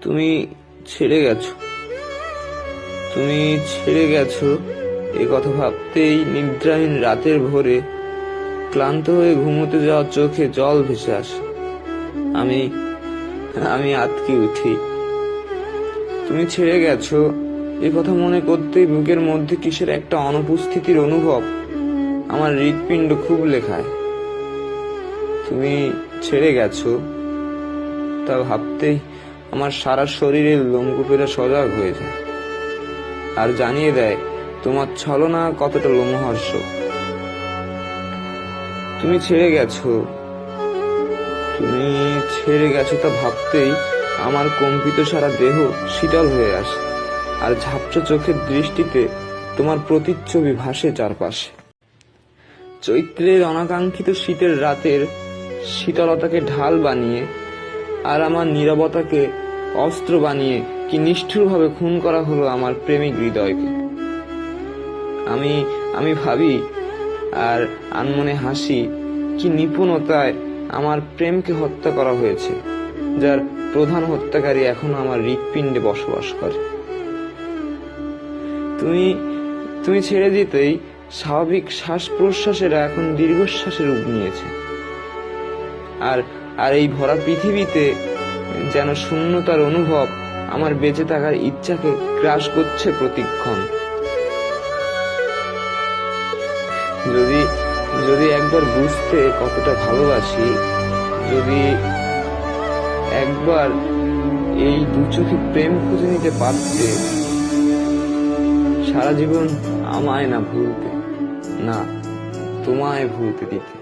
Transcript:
তুমি ছেড়ে গেছো, তুমি ছেড়ে গেছো এ কথা ভাবতেই নিদ্রাহীন রাতের ভোরে ক্লান্ত হয়ে ঘুমোতে যাওয়া চোখে জল ভেসে আসে। আমি আমি আতকে উঠি। তুমি ছেড়ে গেছো এ কথা মনে করতেই বুকের মধ্যে কিসের একটা অনুপস্থিতির অনুভব আমার হৃৎপিণ্ড খুব লেখায়। তুমি ছেড়ে গেছো তা ভাবতেই আমার সারা শরীরের লোমকূপেরা সজাগ হয়ে যায় আর জানিয়ে দেয় তোমার ছলনা কতটা লোমহর্ষক। তুমি ছেড়ে গেছো, তুমি ছেড়ে গেছো তা ভাবতেই আমার কম্পিত সারা দেহ শীতল হয়ে আসে আর ঝাপসা চোখের দৃষ্টিতে তোমার প্রতিচ্ছবি ভাসে চারপাশে। চৈত্রের অনাকাঙ্ক্ষিত শীতের রাতের শীতলতাকে ঢাল বানিয়ে আর আমার নীরবতাকে অস্ত্র বানিয়ে কি নিষ্ঠুরভাবে খুন করা হলো আমার প্রেমিক হৃদয়কে। আমি আমি ভাবি আর আনমনে হাসি কি নিপুণতায় আমার প্রেমকে হত্যা করা হয়েছে, যার প্রধান হত্যাকারী এখনো আমার হৃৎপিণ্ডে বসবাস করে। তুমি তুমি ছেড়ে দিতেই স্বাভাবিক শ্বাস প্রশ্বাসেরা এখন দীর্ঘশ্বাসে রূপ নিয়েছে আর আর এই ভরা পৃথিবীতে যেন শূন্যতার অনুভব আমার বেঁচে থাকার ইচ্ছাকে গ্রাস করছে প্রতিক্ষণ। যদি যদি একবার বুঝতে কতটা ভালোবাসি, যদি একবার এই দু চোখে প্রেম খুঁজে নিতে পারতে, সারা জীবন আমায় না ভুলতে, না তোমায় ভুলতে দিতে।